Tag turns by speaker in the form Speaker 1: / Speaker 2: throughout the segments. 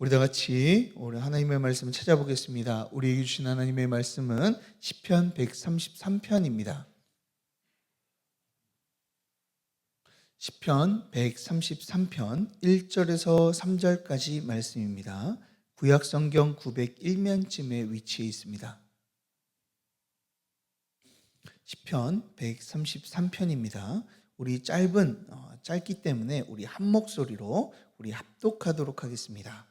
Speaker 1: 우리 다 같이 오늘 하나님의 말씀을 찾아보겠습니다. 우리에게 주신 하나님의 말씀은 시편 133편입니다. 시편 133편 1절에서 3절까지 말씀입니다. 구약 성경 901면쯤에 위치해 있습니다. 시편 133편입니다. 우리 짧기 때문에 우리 한 목소리로 우리 합독하도록 하겠습니다.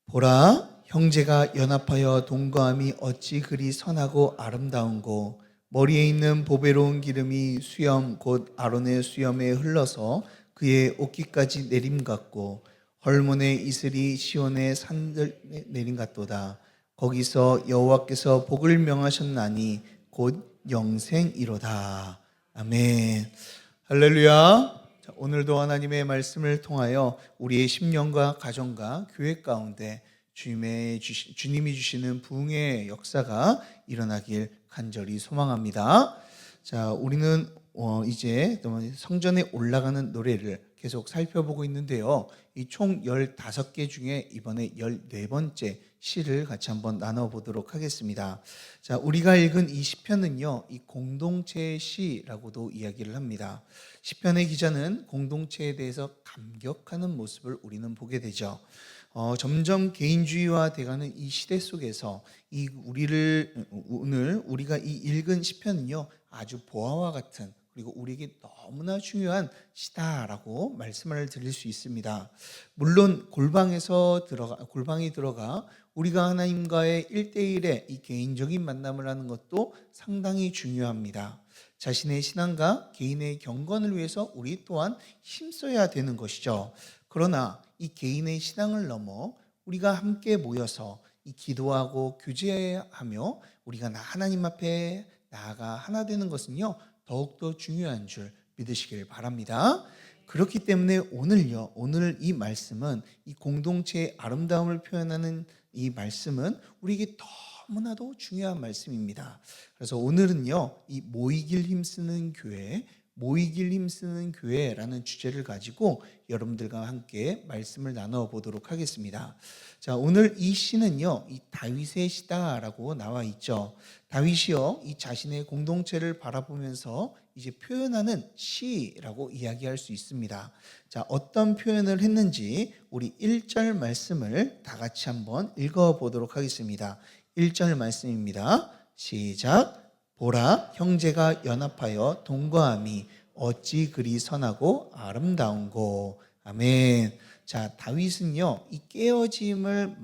Speaker 1: 보라, 형제가 연합하여 동거함이 어찌 그리 선하고 아름다운고, 머리에 있는 보배로운 기름이 수염 곧 아론의 수염에 흘러서 그의 옷깃까지 내림 같고, 헐몬의 이슬이 시온의 산들 내림 같도다. 거기서 여호와께서 복을 명하셨나니 곧 영생이로다. 아멘. 할렐루야. 오늘도 하나님의 말씀을 통하여 우리의 심령과 가정과 교회 가운데 주님이 주시는 부흥의 역사가 일어나길 간절히 소망합니다. 자, 우리는 이제 성전에 올라가는 노래를 계속 살펴보고 있는데요. 이 총 15개 중에 이번에 14번째 시를 같이 한번 나눠보도록 하겠습니다. 자, 우리가 읽은 이 시편은요, 이 공동체의 시라고도 이야기를 합니다. 시편의 기자는 공동체에 대해서 감격하는 모습을 우리는 보게 되죠. 점점 개인주의화 돼가는 이 시대 속에서 오늘 우리가 이 읽은 시편은요, 아주 보화와 같은, 그리고 우리에게 너무나 중요한 시다라고 말씀을 드릴 수 있습니다. 물론 골방이 들어가 우리가 하나님과의 1대1의 이 개인적인 만남을 하는 것도 상당히 중요합니다. 자신의 신앙과 개인의 경건을 위해서 우리 또한 힘써야 되는 것이죠. 그러나 이 개인의 신앙을 넘어 우리가 함께 모여서 이 기도하고 교제하며 우리가 하나님 앞에 나아가 하나 되는 것은요, 더욱더 중요한 줄 믿으시길 바랍니다. 그렇기 때문에 오늘 이 말씀은, 이 공동체의 아름다움을 표현하는 이 말씀은 우리에게 너무나도 중요한 말씀입니다. 그래서 오늘은요, 이 모이길 힘쓰는 교회라는 주제를 가지고 여러분들과 함께 말씀을 나눠 보도록 하겠습니다. 자, 오늘 이 시는요, 이 다윗의 시다라고 나와 있죠. 다윗이요, 이 자신의 공동체를 바라보면서 이제 표현하는 시라고 이야기할 수 있습니다. 자, 어떤 표현을 했는지 우리 1절 말씀을 다 같이 한번 읽어 보도록 하겠습니다. 1절 말씀입니다. 시작. 보라, 형제가 연합하여 동거함이 어찌 그리 선하고 아름다운고. 아멘. 자, 다윗은요, 이 깨어짐을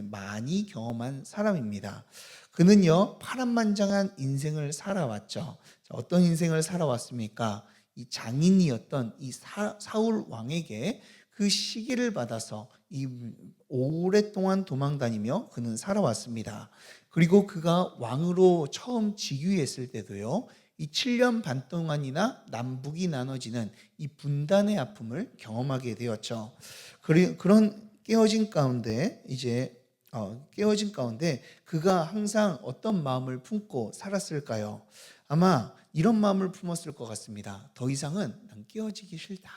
Speaker 1: 많이 경험한 사람입니다. 그는요, 파란만장한 인생을 살아왔죠. 자, 어떤 인생을 살아왔습니까? 이 장인이었던 이 사울 왕에게 그 시기를 받아서 이 오랫동안 도망다니며 그는 살아왔습니다. 그리고 그가 왕으로 처음 즉위했을 때도요, 이 7년 반 동안이나 남북이 나눠지는 이 분단의 아픔을 경험하게 되었죠. 그런 깨어진 가운데 그가 항상 어떤 마음을 품고 살았을까요? 아마 이런 마음을 품었을 것 같습니다. 더 이상은 난 깨어지기 싫다.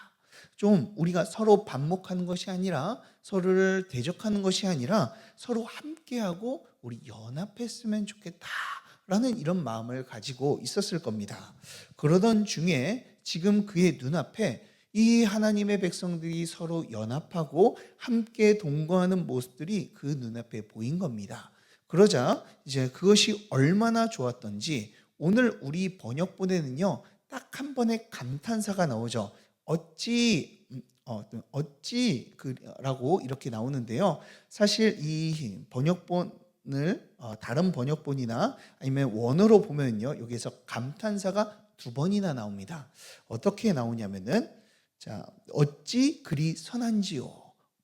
Speaker 1: 좀 우리가 서로 반목하는 것이 아니라, 서로를 대적하는 것이 아니라 서로 함께하고 우리 연합했으면 좋겠다라는 이런 마음을 가지고 있었을 겁니다. 그러던 중에 지금 그의 눈앞에 이 하나님의 백성들이 서로 연합하고 함께 동거하는 모습들이 그 눈앞에 보인 겁니다. 그러자 이제 그것이 얼마나 좋았던지 오늘 우리 번역본에는요, 딱 한 번의 감탄사가 나오죠. 어찌라고 이렇게 나오는데요. 사실 이 번역본을 다른 번역본이나 아니면 원어로 보면요, 여기에서 감탄사가 2번이나 나옵니다. 어떻게 나오냐면은, 자, 어찌 그리 선한지요,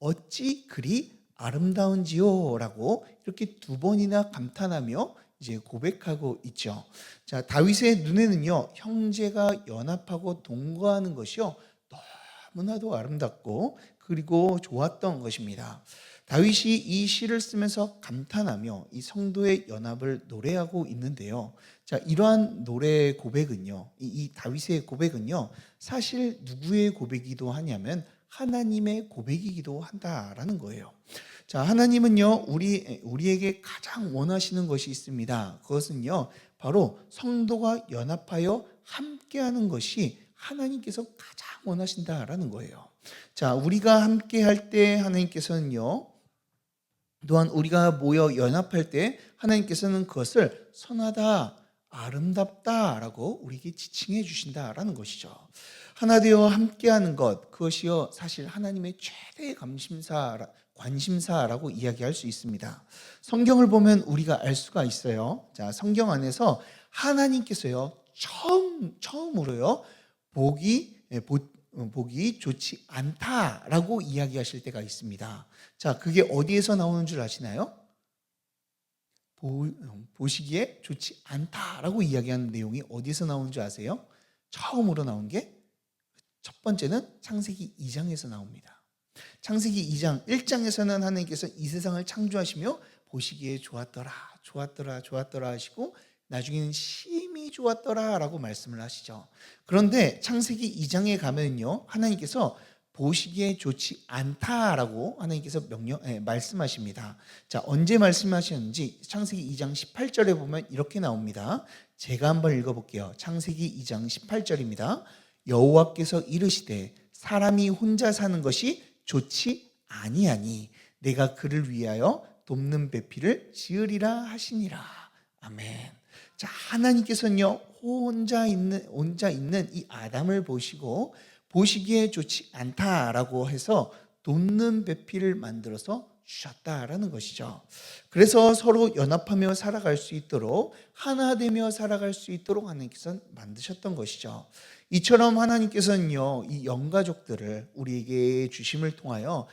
Speaker 1: 어찌 그리 아름다운지요라고 이렇게 2번이나 감탄하며 이제 고백하고 있죠. 자, 다윗의 눈에는요, 형제가 연합하고 동거하는 것이요, 너무나도 아름답고 그리고 좋았던 것입니다. 다윗이 이 시를 쓰면서 감탄하며 이 성도의 연합을 노래하고 있는데요. 자, 이러한 노래의 고백은요, 이 다윗의 고백은요, 사실 누구의 고백이기도 하냐면 하나님의 고백이기도 한다라는 거예요. 자, 하나님은요, 우리에게 가장 원하시는 것이 있습니다. 그것은요, 바로 성도가 연합하여 함께하는 것이 하나님께서 가장 원하신다라는 거예요. 자, 우리가 함께할 때 하나님께서는요, 또한 우리가 모여 연합할 때 하나님께서는 그것을 선하다, 아름답다라고 우리에게 지칭해 주신다라는 것이죠. 하나 되어 함께하는 것, 그것이요 사실 하나님의 최대의 관심사라고 이야기할 수 있습니다. 성경을 보면 우리가 알 수가 있어요. 자, 성경 안에서 하나님께서요 처음으로요 보기 좋지 않다라고 이야기하실 때가 있습니다. 자, 그게 어디에서 나오는 줄 아시나요? 보시기에 좋지 않다라고 이야기하는 내용이 어디서 나오는 줄 아세요? 처음으로 나온 게 첫 번째는 창세기 2장에서 나옵니다. 창세기 2장 1장에서는 하나님께서 이 세상을 창조하시며 보시기에 좋았더라 하시고 나중에는 심히 좋았더라라고 말씀을 하시죠. 그런데 창세기 2장에 가면요, 하나님께서 보시기에 좋지 않다라고 하나님께서 말씀하십니다. 자, 언제 말씀하셨는지 창세기 2장 18절에 보면 이렇게 나옵니다. 제가 한번 읽어볼게요. 창세기 2장 18절입니다. 여호와께서 이르시되 사람이 혼자 사는 것이 좋지 아니하니 내가 그를 위하여 돕는 배필을 지으리라 하시니라. 아멘. 자, 하나님께서는요 혼자 있는 이 아담을 보시고 보시기에 좋지 않다라고 해서 돕는 배필을 만들어서 주셨다라는 것이죠. 그래서 서로 연합하며 살아갈 수 있도록 하나 되며 살아갈 수 있도록 하나님께서는 만드셨던 것이죠. 이처럼 하나님께서는요 이 영가족들을 우리에게 주심을 통하여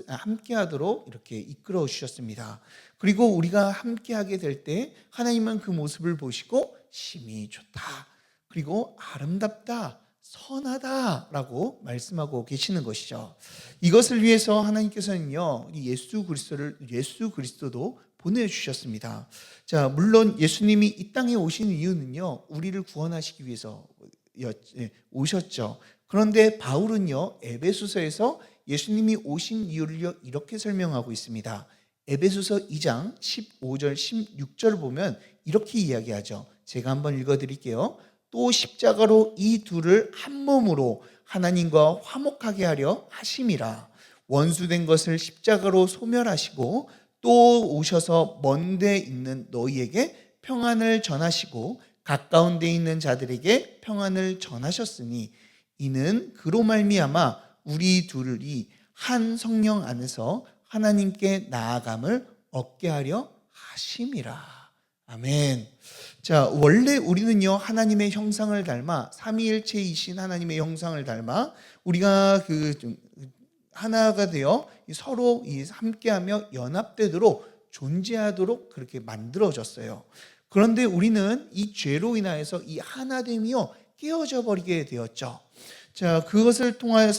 Speaker 1: 함께하도록 이렇게 이끌어 주셨습니다. 그리고 우리가 함께하게 될 때 하나님은 그 모습을 보시고 심히 좋다, 그리고 아름답다, 선하다라고 말씀하고 계시는 것이죠. 이것을 위해서 하나님께서는요 예수 그리스도도 보내주셨습니다. 자, 물론 예수님이 이 땅에 오신 이유는요 우리를 구원하시기 위해서 오셨죠. 그런데 바울은요 에베소서에서 예수님이 오신 이유를 이렇게 설명하고 있습니다. 에베소서 2장 15절 16절을 보면 이렇게 이야기하죠. 제가 한번 읽어드릴게요. 또 십자가로 이 둘을 한 몸으로 하나님과 화목하게 하려 하심이라. 원수된 것을 십자가로 소멸하시고 또 오셔서 먼 데 있는 너희에게 평안을 전하시고 가까운 데 있는 자들에게 평안을 전하셨으니 이는 그로 말미암아 우리 둘이 한 성령 안에서 하나님께 나아감을 얻게 하려 하심이라. 아멘. 자, 원래 우리는요 하나님의 형상을 닮아 삼위일체이신 하나님의 형상을 닮아 우리가 하나가 되어 서로 함께하며 연합되도록 존재하도록 그렇게 만들어졌어요. 그런데 우리는 이 죄로 인하여서 이 하나됨이요 깨어져 버리게 되었죠. 자, 그것을 통하여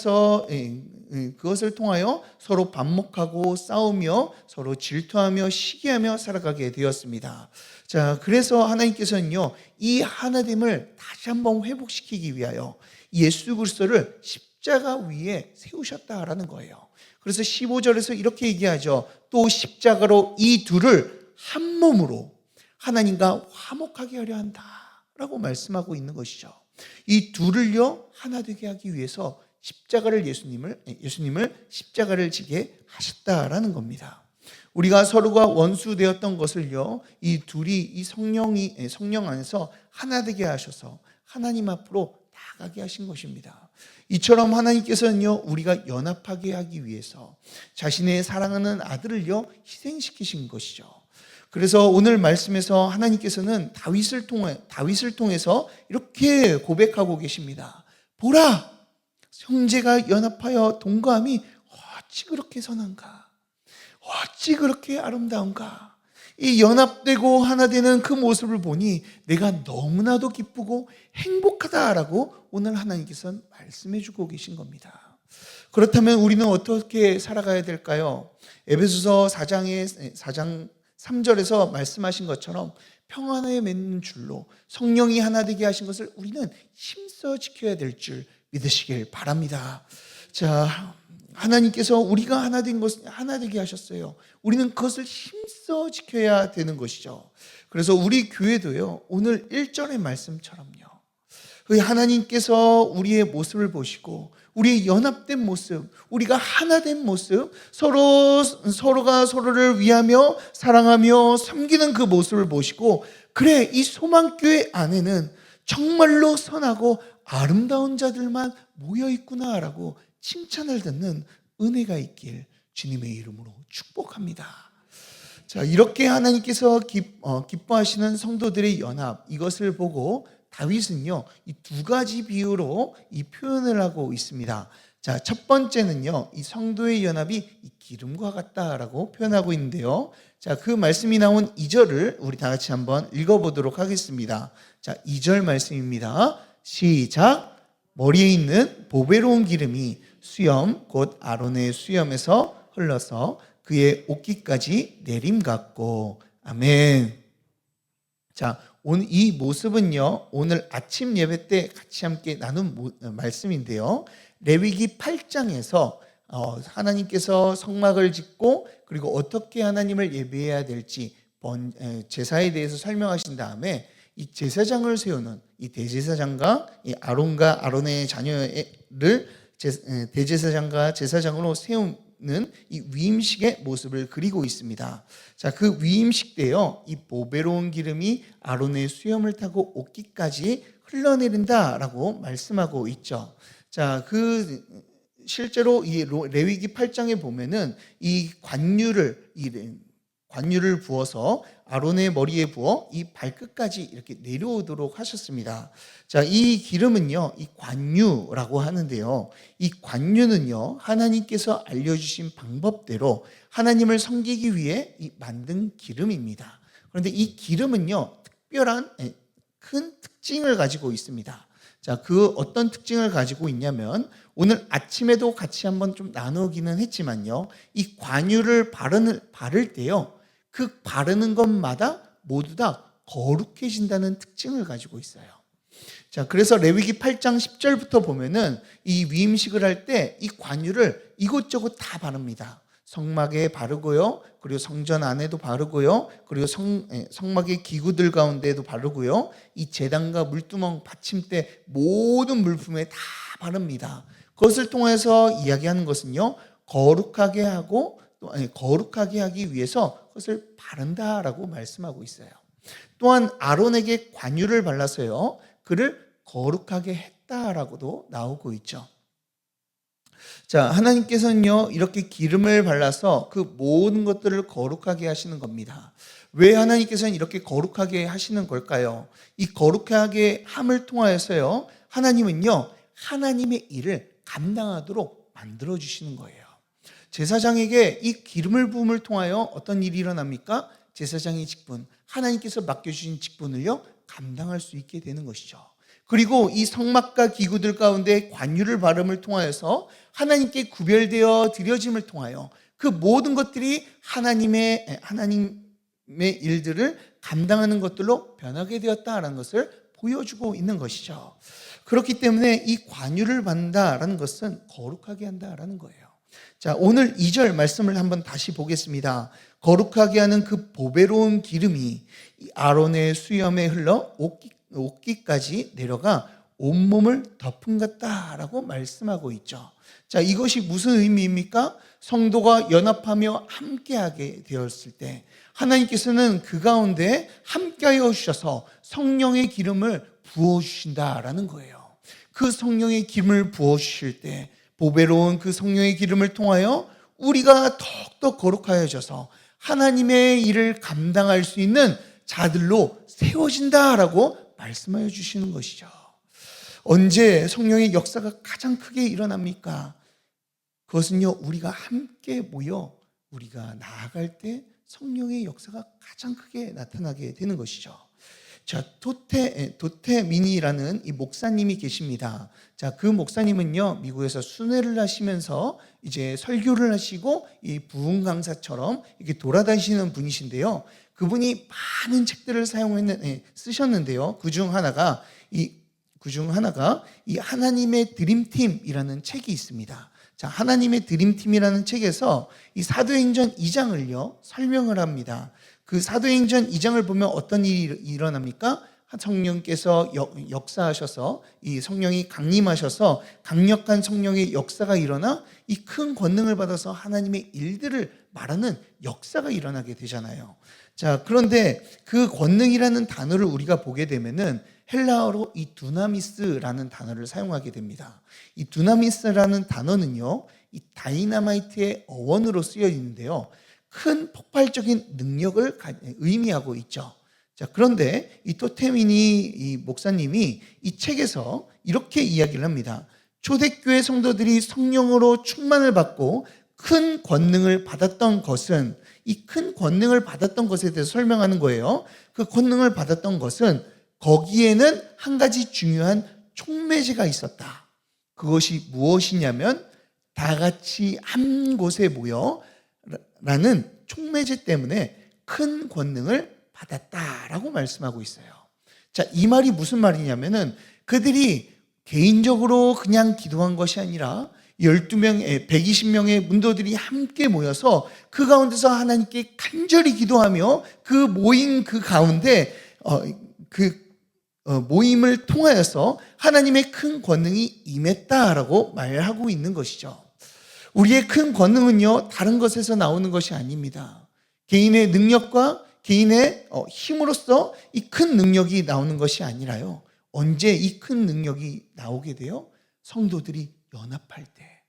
Speaker 1: 서로 반목하고 싸우며 서로 질투하며 시기하며 살아가게 되었습니다. 자, 그래서 하나님께서는요 이 하나됨을 다시 한번 회복시키기 위하여 예수 그리스도를 십자가 위에 세우셨다라는 거예요. 그래서 15절에서 이렇게 얘기하죠. 또 십자가로 이 둘을 한 몸으로 하나님과 화목하게 하려 한다라고 말씀하고 있는 것이죠. 이 둘을요 하나 되게 하기 위해서 예수님을 십자가를 지게 하셨다라는 겁니다. 우리가 서로가 원수 되었던 것을요 이 둘이 이 성령 안에서 하나 되게 하셔서 하나님 앞으로 나가게 하신 것입니다. 이처럼 하나님께서는요 우리가 연합하게 하기 위해서 자신의 사랑하는 아들을요 희생시키신 것이죠. 그래서 오늘 말씀에서 하나님께서는 다윗을 통해서 이렇게 고백하고 계십니다. 보라, 형제가 연합하여 동거함이 어찌 그렇게 선한가, 어찌 그렇게 아름다운가. 이 연합되고 하나 되는 그 모습을 보니 내가 너무나도 기쁘고 행복하다라고 오늘 하나님께서는 말씀해 주고 계신 겁니다. 그렇다면 우리는 어떻게 살아가야 될까요? 에베소서 4장 3절에서 말씀하신 것처럼 평안에 맺는 줄로 성령이 하나 되게 하신 것을 우리는 힘써 지켜야 될 줄 믿으시길 바랍니다. 자, 하나님께서 우리가 하나 된 것을 하나 되게 하셨어요. 우리는 그것을 힘써 지켜야 되는 것이죠. 그래서 우리 교회도요, 오늘 1절의 말씀처럼요, 하나님께서 우리의 모습을 보시고 우리의 연합된 모습, 우리가 하나 된 모습, 서로가 서로를 위하며 사랑하며 섬기는 그 모습을 보시고, 그래, 이 소망교회 안에는 정말로 선하고 아름다운 자들만 모여 있구나라고 칭찬을 듣는 은혜가 있길 주님의 이름으로 축복합니다. 자, 이렇게 하나님께서 기뻐하시는 성도들의 연합, 이것을 보고 다윗은요, 이 두 가지 비유로 이 표현을 하고 있습니다. 자, 첫 번째는요, 이 성도의 연합이 이 기름과 같다라고 표현하고 있는데요. 자, 그 말씀이 나온 2절을 우리 다 같이 한번 읽어보도록 하겠습니다. 자, 2절 말씀입니다. 시작. 머리에 있는 보배로운 기름이 수염, 곧 아론의 수염에서 흘러서 그의 옷깃까지 내림 같고. 아멘. 자, 오늘 이 모습은요, 오늘 아침 예배 때 같이 함께 나눈 말씀인데요. 레위기 8장에서 하나님께서 성막을 짓고 그리고 어떻게 하나님을 예배해야 될지 제사에 대해서 설명하신 다음에 이 제사장을 세우는 이 대제사장과 이 아론과 아론의 자녀를 대제사장과 제사장으로 세우는 이 위임식의 모습을 그리고 있습니다. 자, 그 위임식 때요, 이 보배로운 기름이 아론의 수염을 타고 옷깃까지 흘러내린다라고 말씀하고 있죠. 자, 실제로 이 레위기 8장에 보면은 이 관유를 부어서 아론의 머리에 부어 이 발끝까지 이렇게 내려오도록 하셨습니다. 자, 이 기름은요, 이 관유라고 하는데요. 이 관유는요, 하나님께서 알려주신 방법대로 하나님을 섬기기 위해 만든 기름입니다. 그런데 이 기름은요, 특별한 큰 특징을 가지고 있습니다. 자, 그 어떤 특징을 가지고 있냐면, 오늘 아침에도 같이 한번 좀 나누기는 했지만요, 이 관유를 바를 때요, 그 바르는 것마다 모두 다 거룩해진다는 특징을 가지고 있어요. 자, 그래서 레위기 8장 10절부터 보면은 이 위임식을 할 때 이 관유를 이곳저곳 다 바릅니다. 성막에 바르고요, 그리고 성전 안에도 바르고요, 그리고 성막의 기구들 가운데에도 바르고요, 이 제단과 물두멍, 받침대 모든 물품에 다 바릅니다. 그것을 통해서 이야기하는 것은요, 거룩하게 하기 위해서 그것을 바른다라고 말씀하고 있어요. 또한 아론에게 관유를 발라서요, 그를 거룩하게 했다라고도 나오고 있죠. 자, 하나님께서는요, 이렇게 기름을 발라서 그 모든 것들을 거룩하게 하시는 겁니다. 왜 하나님께서는 이렇게 거룩하게 하시는 걸까요? 이 거룩하게 함을 통하여서요, 하나님은요, 하나님의 일을 감당하도록 만들어 주시는 거예요. 제사장에게 이 기름을 부음을 통하여 어떤 일이 일어납니까? 제사장의 직분, 하나님께서 맡겨주신 직분을요, 감당할 수 있게 되는 것이죠. 그리고 이 성막과 기구들 가운데 관유를 바름을 통하여서 하나님께 구별되어 드려짐을 통하여 그 모든 것들이 하나님의 일들을 감당하는 것들로 변하게 되었다라는 것을 보여주고 있는 것이죠. 그렇기 때문에 이 관유를 받는다라는 것은 거룩하게 한다라는 거예요. 자, 오늘 2절 말씀을 한번 다시 보겠습니다. 거룩하게 하는 그 보배로운 기름이 아론의 수염에 흘러 옷깃까지 내려가 온몸을 덮은 같다라고 말씀하고 있죠. 자, 이것이 무슨 의미입니까? 성도가 연합하며 함께하게 되었을 때 하나님께서는 그 가운데 함께하여 주셔서 성령의 기름을 부어주신다라는 거예요. 그 성령의 기름을 부어주실 때 보배로운 그 성령의 기름을 통하여 우리가 더욱더 거룩하여져서 하나님의 일을 감당할 수 있는 자들로 세워진다라고 말씀하여 주시는 것이죠. 언제 성령의 역사가 가장 크게 일어납니까? 그것은요, 우리가 함께 모여 우리가 나아갈 때 성령의 역사가 가장 크게 나타나게 되는 것이죠. 자, 도태민이라는 이 목사님이 계십니다. 자, 그 목사님은요, 미국에서 순회를 하시면서 이제 설교를 하시고 이 부흥 강사처럼 이렇게 돌아다니시는 분이신데요. 그분이 많은 책들을 쓰셨는데요. 그 중 하나가 이 하나님의 드림팀이라는 책이 있습니다. 자, 하나님의 드림팀이라는 책에서 이 사도행전 2장을요 설명을 합니다. 그 사도행전 2장을 보면 어떤 일이 일어납니까? 성령께서 역사하셔서 이 성령이 강림하셔서 강력한 성령의 역사가 일어나 이 큰 권능을 받아서 하나님의 일들을 말하는 역사가 일어나게 되잖아요. 자, 그런데 그 권능이라는 단어를 우리가 보게 되면은 헬라어로 이 두나미스라는 단어를 사용하게 됩니다. 이 두나미스라는 단어는요, 이 다이나마이트의 어원으로 쓰여 있는데요, 큰 폭발적인 능력을 의미하고 있죠. 자, 그런데 이 토테미니 이 목사님이 이 책에서 이렇게 이야기를 합니다. 초대교회 성도들이 성령으로 충만을 받고 큰 권능을 받았던 것은, 이 큰 권능을 받았던 것에 대해서 설명하는 거예요. 그 권능을 받았던 것은 거기에는 한 가지 중요한 촉매제가 있었다. 그것이 무엇이냐면 다 같이 한 곳에 모여 라는 촉매제 때문에 큰 권능을 받았다라고 말씀하고 있어요. 자, 이 말이 무슨 말이냐면은 그들이 개인적으로 그냥 기도한 것이 아니라 12명의 120명의 문도들이 함께 모여서 그 가운데서 하나님께 간절히 기도하며 그 모임 그 가운데 모임을 통하여서 하나님의 큰 권능이 임했다라고 말하고 있는 것이죠. 우리의 큰 권능은요, 다른 것에서 나오는 것이 아닙니다. 개인의 능력과 개인의 힘으로써 이 큰 능력이 나오는 것이 아니라요, 언제 이 큰 능력이 나오게 돼요? 성도들이 연합할 때,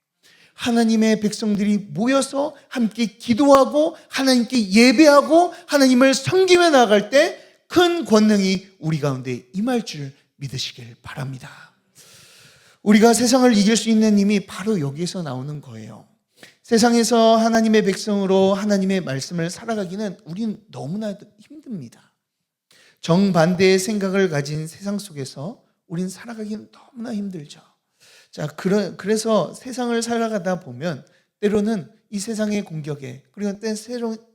Speaker 1: 하나님의 백성들이 모여서 함께 기도하고 하나님께 예배하고 하나님을 섬기며 나아갈 때 큰 권능이 우리 가운데 임할 줄 믿으시길 바랍니다. 우리가 세상을 이길 수 있는 힘이 바로 여기에서 나오는 거예요. 세상에서 하나님의 백성으로 하나님의 말씀을 살아가기는 우린 너무나 힘듭니다. 정반대의 생각을 가진 세상 속에서 우린 살아가기는 너무나 힘들죠. 자, 그래서 세상을 살아가다 보면 때로는 이 세상의 공격에, 그리고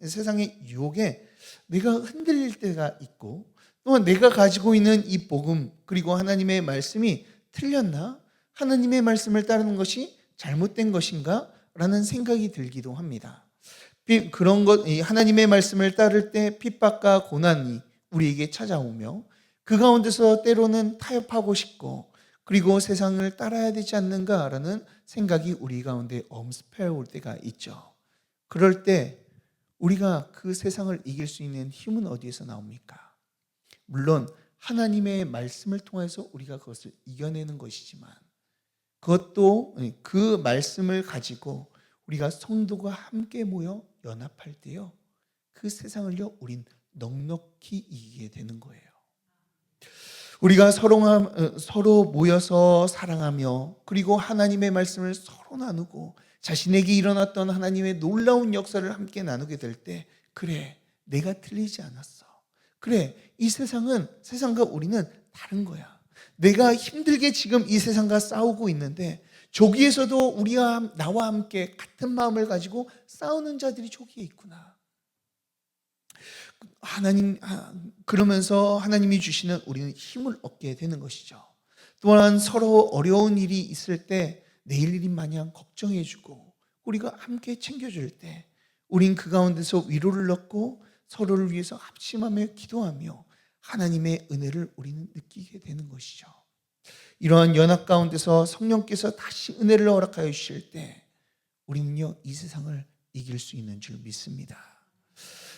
Speaker 1: 세상의 유혹에 내가 흔들릴 때가 있고, 또 내가 가지고 있는 이 복음 그리고 하나님의 말씀이 틀렸나? 하나님의 말씀을 따르는 것이 잘못된 것인가? 라는 생각이 들기도 합니다. 그런 것, 하나님의 말씀을 따를 때 핍박과 고난이 우리에게 찾아오며 그 가운데서 때로는 타협하고 싶고, 그리고 세상을 따라야 되지 않는가라는 생각이 우리 가운데 엄습해 올 때가 있죠. 그럴 때 우리가 그 세상을 이길 수 있는 힘은 어디에서 나옵니까? 물론 하나님의 말씀을 통해서 우리가 그것을 이겨내는 것이지만, 그것도 그 말씀을 가지고 우리가 성도가 함께 모여 연합할 때요, 그 세상을요 우린 넉넉히 이기게 되는 거예요. 우리가 서로 모여서 사랑하며, 그리고 하나님의 말씀을 서로 나누고 자신에게 일어났던 하나님의 놀라운 역사를 함께 나누게 될 때, 그래, 내가 틀리지 않았어. 그래, 이 세상은, 세상과 우리는 다른 거야. 내가 힘들게 지금 이 세상과 싸우고 있는데 저기에서도 나와 함께 같은 마음을 가지고 싸우는 자들이 저기에 있구나. 그러면서 하나님이 주시는 우리는 힘을 얻게 되는 것이죠. 또한 서로 어려운 일이 있을 때 내일 일이 마냥 걱정해주고 우리가 함께 챙겨줄 때 우린 그 가운데서 위로를 얻고 서로를 위해서 합심하며 기도하며 하나님의 은혜를 우리는 느끼게 되는 것이죠. 이러한 연합 가운데서 성령께서 다시 은혜를 허락하여 주실 때 우리는요 이 세상을 이길 수 있는 줄 믿습니다.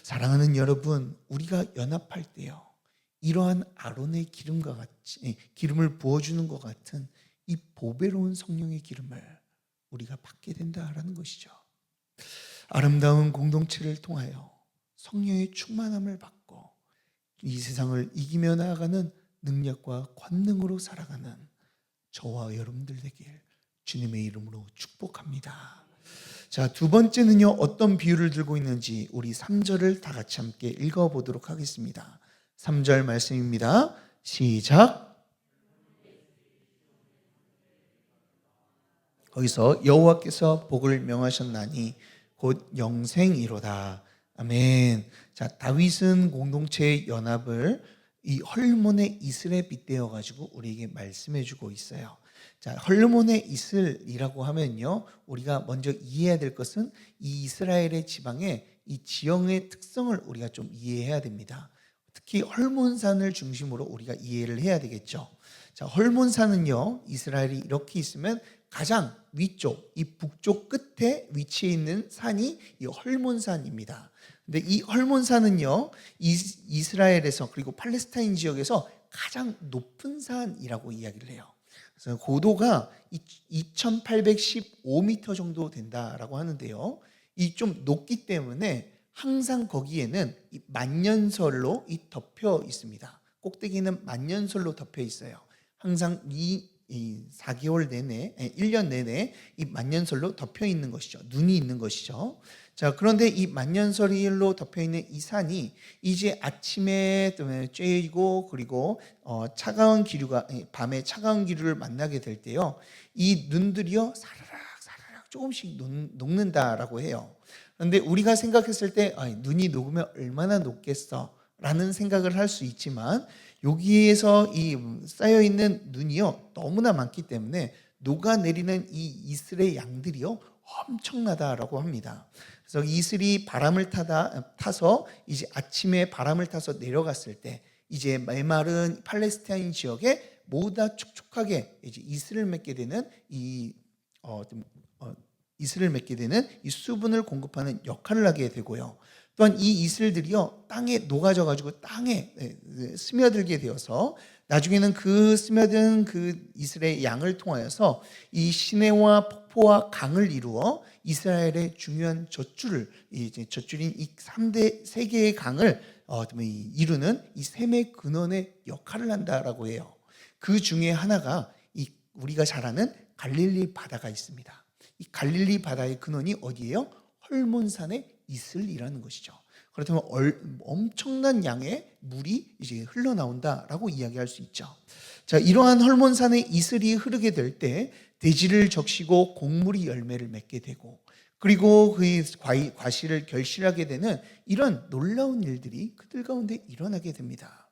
Speaker 1: 사랑하는 여러분, 우리가 연합할 때요 이러한 아론의 기름과 같이 기름을 부어주는 것 같은 이 보배로운 성령의 기름을 우리가 받게 된다라는 것이죠. 아름다운 공동체를 통하여 성령의 충만함을 받고 이 세상을 이기며 나아가는 능력과 권능으로 살아가는 저와 여러분들 되길 주님의 이름으로 축복합니다. 자, 두 번째는요 어떤 비유를 들고 있는지 우리 3절을 다 같이 함께 읽어보도록 하겠습니다. 3절 말씀입니다. 시작. 거기서 여호와께서 복을 명하셨나니 곧 영생이로다. 아멘. 자, 다윗은 공동체의 연합을 이 헐몬의 이슬에 빗대어 가지고 우리에게 말씀해 주고 있어요. 자, 헐몬의 이슬이라고 하면요, 우리가 먼저 이해해야 될 것은 이 이스라엘의 지방의 이 지형의 특성을 우리가 좀 이해해야 됩니다. 특히 헐몬산을 중심으로 우리가 이해를 해야 되겠죠. 자, 헐몬산은요, 이스라엘이 이렇게 있으면 가장 위쪽, 이 북쪽 끝에 위치해 있는 산이 이 헐몬산입니다. 근데 이 헐몬산은요, 이스라엘에서 그리고 팔레스타인 지역에서 가장 높은 산이라고 이야기를 해요. 그래서 고도가 2815m 정도 된다라고 하는데요. 이 좀 높기 때문에 항상 거기에는 이 만년설로 덮여 있습니다. 꼭대기는 만년설로 덮여 있어요. 항상 이 4개월 내내, 1년 내내 이 만년설로 덮여 있는 것이죠. 눈이 있는 것이죠. 자, 그런데 이 만년설로 덮여 있는 이 산이 이제 아침에 쬐이고 그리고 차가운 기류가 밤에 차가운 기류를 만나게 될 때요, 이 눈들이요 사르륵 조금씩 녹는다라고 해요. 그런데 우리가 생각했을 때 눈이 녹으면 얼마나 녹겠어 라는 생각을 할 수 있지만, 여기에서 이 쌓여있는 눈이요 너무나 많기 때문에 녹아내리는 이 이슬의 양들이요 엄청나다라고 합니다. 그래서 이슬이 바람을 타서 이제 아침에 바람을 타서 내려갔을 때 이제 메마른 팔레스타인 지역에 모두 다 촉촉하게 이제 이슬을 맺게 되는 이슬을 맺게 되는 이 수분을 공급하는 역할을 하게 되고요. 또한 이 이슬들이요 땅에 녹아져 가지고 땅에 스며들게 되어서 나중에는 그 스며든 그 이슬의 양을 통하여서 이 시내와 폭포와 강을 이루어 이스라엘의 중요한 젖줄인 이 3대 개의 강을 이루는 이 샘의 근원의 역할을 한다라고 해요. 그 중에 하나가 우리가 잘 아는 갈릴리 바다가 있습니다. 이 갈릴리 바다의 근원이 어디예요? 헐몬산의 이슬이라는 것이죠. 그렇다면 엄청난 양의 물이 이제 흘러나온다라고 이야기할 수 있죠. 자, 이러한 헐몬산의 이슬이 흐르게 될 때 대지를 적시고 곡물이 열매를 맺게 되고, 그리고 그 과실을 결실하게 되는 이런 놀라운 일들이 그들 가운데 일어나게 됩니다.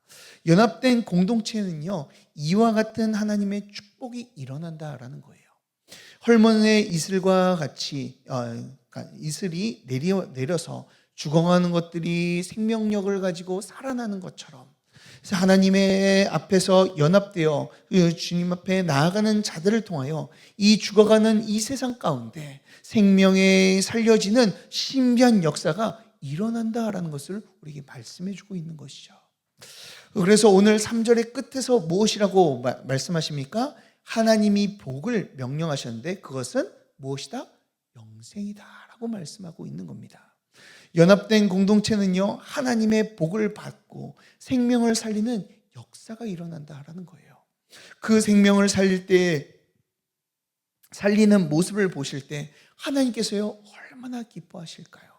Speaker 1: 연합된 공동체는요, 이와 같은 하나님의 축복이 일어난다라는 거예요. 헐몬의 이슬과 같이 이슬이 내려서 죽어가는 것들이 생명력을 가지고 살아나는 것처럼, 그래서 하나님의 앞에서 연합되어 주님 앞에 나아가는 자들을 통하여 이 죽어가는 이 세상 가운데 생명에 살려지는 신비한 역사가 일어난다라는 것을 우리에게 말씀해 주고 있는 것이죠. 그래서 오늘 3절의 끝에서 무엇이라고 말씀하십니까? 하나님이 복을 명령하셨는데 그것은 무엇이다? 영생이다 라고 말씀하고 있는 겁니다. 연합된 공동체는요, 하나님의 복을 받고 생명을 살리는 역사가 일어난다라는 거예요. 그 생명을 살리는 모습을 보실 때 하나님께서요 얼마나 기뻐하실까요?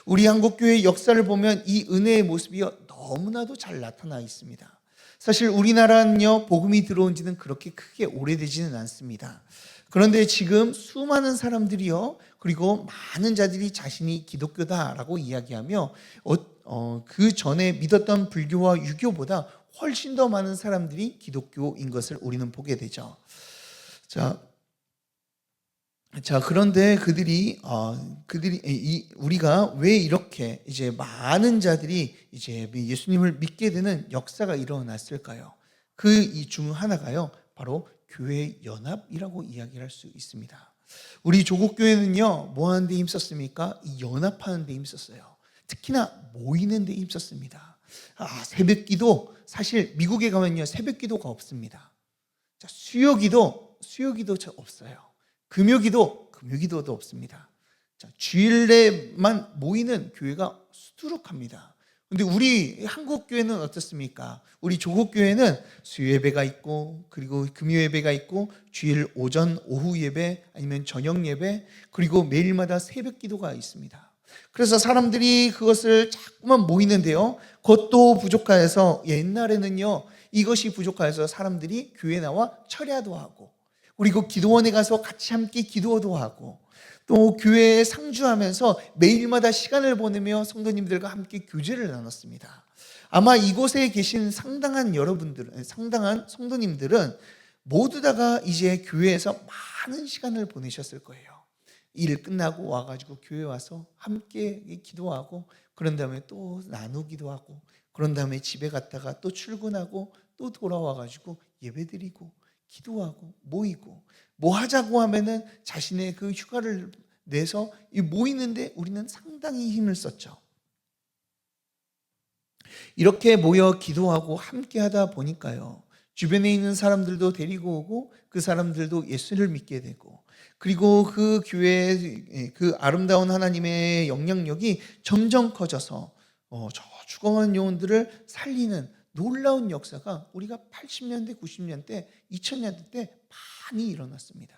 Speaker 1: 우리 한국교회의 역사를 보면 이 은혜의 모습이 너무나도 잘 나타나 있습니다. 사실 우리나라는요 복음이 들어온 지는 그렇게 크게 오래되지는 않습니다. 그런데 지금 수많은 사람들이요, 그리고 많은 자들이 자신이 기독교다라고 이야기하며 그 전에 믿었던 불교와 유교보다 훨씬 더 많은 사람들이 기독교인 것을 우리는 보게 되죠. 자, 그런데 우리가 왜 이렇게 이제 많은 자들이 이제 예수님을 믿게 되는 역사가 일어났을까요? 그 이 중 하나가요, 바로 교회 연합이라고 이야기할 수 있습니다. 우리 조국 교회는요, 뭐 하는 데 힘썼습니까? 이 연합하는 데 힘썼어요. 특히나 모이는 데 힘썼습니다. 새벽기도, 사실 미국에 가면요 새벽기도가 없습니다. 자, 수요기도 없어요. 금요기도도 없습니다. 자, 주일에만 모이는 교회가 수두룩합니다. 근데 우리 한국 교회는 어떻습니까? 우리 조국 교회는 수요 예배가 있고, 그리고 금요 예배가 있고, 주일 오전 오후 예배 아니면 저녁 예배, 그리고 매일마다 새벽 기도가 있습니다. 그래서 사람들이 그것을 자꾸만 모이는데요, 그것도 부족해서 옛날에는요 이것이 부족해서 사람들이 교회 나와 철야도 하고, 그리고 기도원에 가서 같이 함께 기도도 하고, 또 교회에 상주하면서 매일마다 시간을 보내며 성도님들과 함께 교제를 나눴습니다. 아마 이곳에 계신 상당한 성도님들은 모두 다가 이제 교회에서 많은 시간을 보내셨을 거예요. 일 끝나고 와가지고 교회 와서 함께 기도하고, 그런 다음에 또 나누기도 하고, 그런 다음에 집에 갔다가 또 출근하고 또 돌아와가지고 예배드리고 기도하고 모이고, 뭐 하자고 하면은 자신의 그 휴가를 내서 모이는데 우리는 상당히 힘을 썼죠. 이렇게 모여 기도하고 함께 하다 보니까요, 주변에 있는 사람들도 데리고 오고 그 사람들도 예수를 믿게 되고, 그리고 그 교회의 그 아름다운 하나님의 영향력이 점점 커져서 저 죽어가는 영혼들을 살리는 놀라운 역사가 우리가 80년대, 90년대, 2000년대 때 많이 일어났습니다.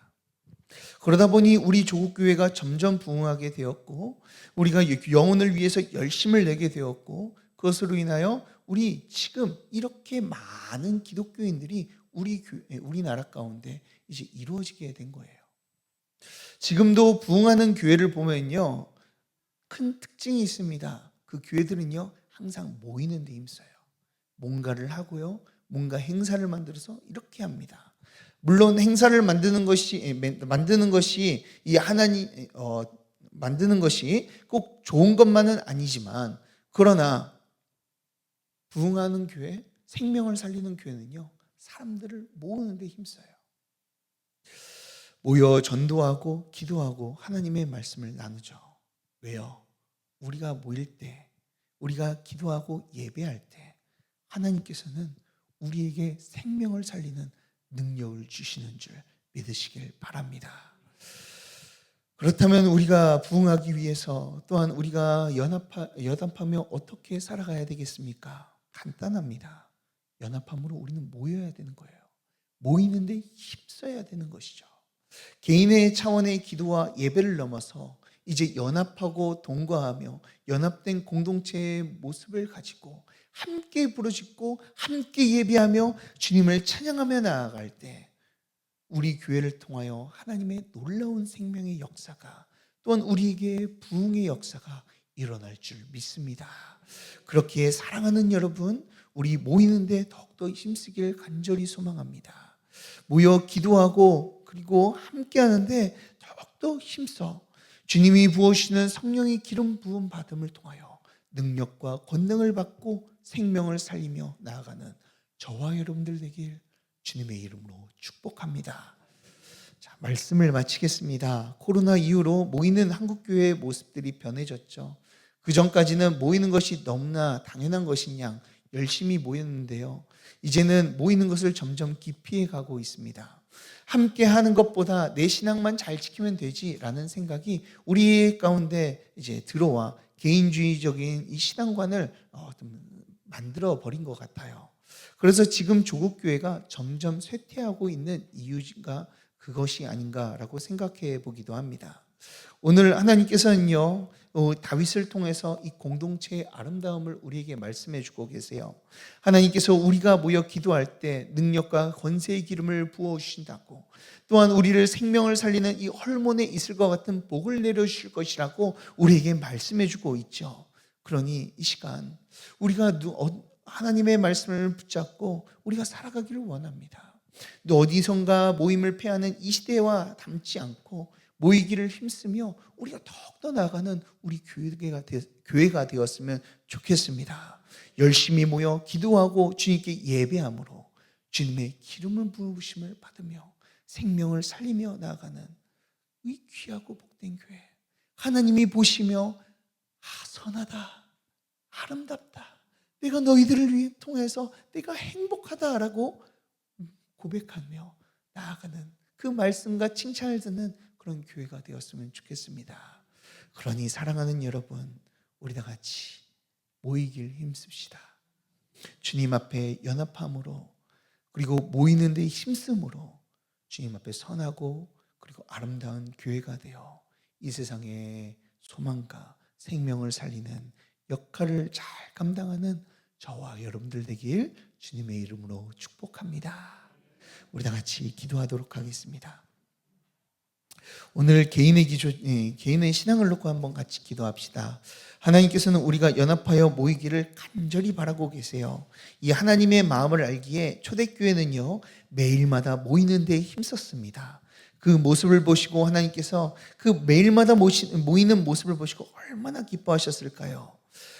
Speaker 1: 그러다 보니 우리 조국교회가 점점 부흥하게 되었고, 우리가 영혼을 위해서 열심을 내게 되었고, 그것으로 인하여 우리 지금 이렇게 많은 기독교인들이 우리나라 가운데 이제 이루어지게 된 거예요. 지금도 부흥하는 교회를 보면요, 큰 특징이 있습니다. 그 교회들은요, 항상 모이는 데 힘써요. 뭔가를 하고요, 뭔가 행사를 만들어서 이렇게 합니다. 물론 행사를 만드는 것이 이 하나님 만드는 것이 꼭 좋은 것만은 아니지만, 그러나 부흥하는 교회, 생명을 살리는 교회는요, 사람들을 모으는 데 힘써요. 모여 전도하고 기도하고 하나님의 말씀을 나누죠. 왜요? 우리가 모일 때, 우리가 기도하고 예배할 때 하나님께서는 우리에게 생명을 살리는 능력을 주시는 줄 믿으시길 바랍니다. 그렇다면 우리가 부흥하기 위해서 또한 우리가 연합하며 어떻게 살아가야 되겠습니까? 간단합니다. 연합함으로 우리는 모여야 되는 거예요. 모이는데 힘써야 되는 것이죠. 개인의 차원의 기도와 예배를 넘어서 이제 연합하고 동거하며 연합된 공동체의 모습을 가지고 함께 부르짖고 함께 예배하며 주님을 찬양하며 나아갈 때, 우리 교회를 통하여 하나님의 놀라운 생명의 역사가, 또한 우리에게 부흥의 역사가 일어날 줄 믿습니다. 그렇게 사랑하는 여러분, 우리 모이는데 더욱더 힘쓰길 간절히 소망합니다. 모여 기도하고 그리고 함께 하는데 더욱더 힘써 주님이 부어주시는 성령의 기름 부음 받음을 통하여 능력과 권능을 받고 생명을 살리며 나아가는 저와 여러분들 되길 주님의 이름으로 축복합니다. 자, 말씀을 마치겠습니다. 코로나 이후로 모이는 한국교회의 모습들이 변해졌죠. 그 전까지는 모이는 것이 너무나 당연한 것인 양 열심히 모였는데요, 이제는 모이는 것을 점점 기피해 가고 있습니다. 함께 하는 것보다 내 신앙만 잘 지키면 되지라는 생각이 우리 가운데 이제 들어와 개인주의적인 이 신앙관을 만들어 버린 것 같아요. 그래서 지금 조국교회가 점점 쇠퇴하고 있는 이유가 그것이 아닌가라고 생각해 보기도 합니다. 오늘 하나님께서는요, 다윗을 통해서 이 공동체의 아름다움을 우리에게 말씀해 주고 계세요. 하나님께서 우리가 모여 기도할 때 능력과 권세의 기름을 부어 주신다고, 또한 우리를 생명을 살리는 이 헐몬에 있을 것 같은 복을 내려 주실 것이라고 우리에게 말씀해 주고 있죠. 그러니 이 시간 우리가 하나님의 말씀을 붙잡고 우리가 살아가기를 원합니다. 또 어디선가 모임을 폐하는 이 시대와 닮지 않고 모이기를 힘쓰며 우리가 더욱더 나아가는 우리 교회가 되었으면 좋겠습니다. 열심히 모여 기도하고 주님께 예배함으로 주님의 기름을 부으심을 받으며 생명을 살리며 나아가는 이 귀하고 복된 교회, 하나님이 보시며 선하다, 아름답다, 내가 너희들을 통해서 내가 행복하다라고 고백하며 나아가는 그 말씀과 칭찬을 듣는 그런 교회가 되었으면 좋겠습니다. 그러니 사랑하는 여러분, 우리 다 같이 모이길 힘씁시다. 주님 앞에 연합함으로, 그리고 모이는 데 힘씀으로 주님 앞에 선하고 그리고 아름다운 교회가 되어 이 세상의 소망과 생명을 살리는 역할을 잘 감당하는 저와 여러분들 되길 주님의 이름으로 축복합니다. 우리 다 같이 기도하도록 하겠습니다. 오늘 개인의 신앙을 놓고 한번 같이 기도합시다. 하나님께서는 우리가 연합하여 모이기를 간절히 바라고 계세요. 이 하나님의 마음을 알기에 초대교회는요, 매일마다 모이는 데 힘썼습니다. 그 모습을 보시고 하나님께서 그 매일마다 모이는 모습을 보시고 얼마나 기뻐하셨을까요?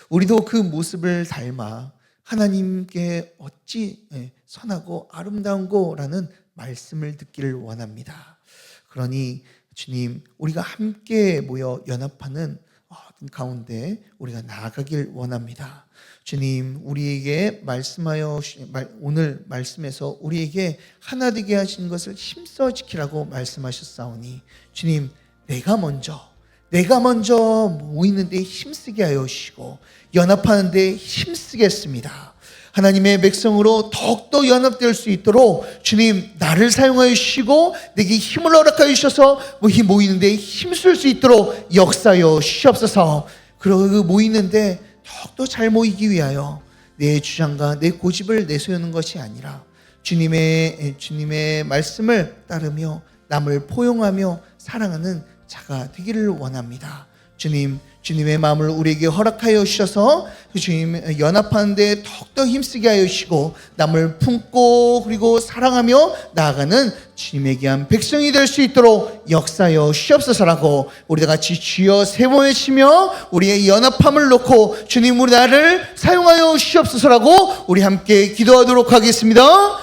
Speaker 1: 우리도 그 모습을 닮아 하나님께 어찌 선하고 아름다운고라는 말씀을 듣기를 원합니다. 그러니 주님, 우리가 함께 모여 연합하는 가운데 우리가 나아가길 원합니다. 주님, 우리에게 오늘 말씀에서 우리에게 하나 되게 하신 것을 힘써 지키라고 말씀하셨사오니 주님, 내가 먼저 모이는 데 힘쓰게 하여 주시고 연합하는 데 힘쓰겠습니다. 하나님의 백성으로 더욱더 연합될 수 있도록 주님, 나를 사용하여 주시고 내게 힘을 허락하여 주셔서 모이는 데 힘쓸 수 있도록 역사하여 주시옵소서. 그리고 그 모이는 데 더욱더 잘 모이기 위하여 내 주장과 내 고집을 내세우는 것이 아니라 주님의 말씀을 따르며 남을 포용하며 사랑하는 자가 되기를 원합니다. 주님의 마음을 우리에게 허락하여 주셔서 주님 연합하는 데 더욱더 힘쓰게 하여 주시고 남을 품고 그리고 사랑하며 나아가는 주님의 귀한 백성이 될 수 있도록 역사하여 주시옵소서라고 우리 다 같이 주여 세 번 외치며 우리의 연합함을 놓고 주님, 우리 나를 사용하여 주시옵소서라고 우리 함께 기도하도록 하겠습니다.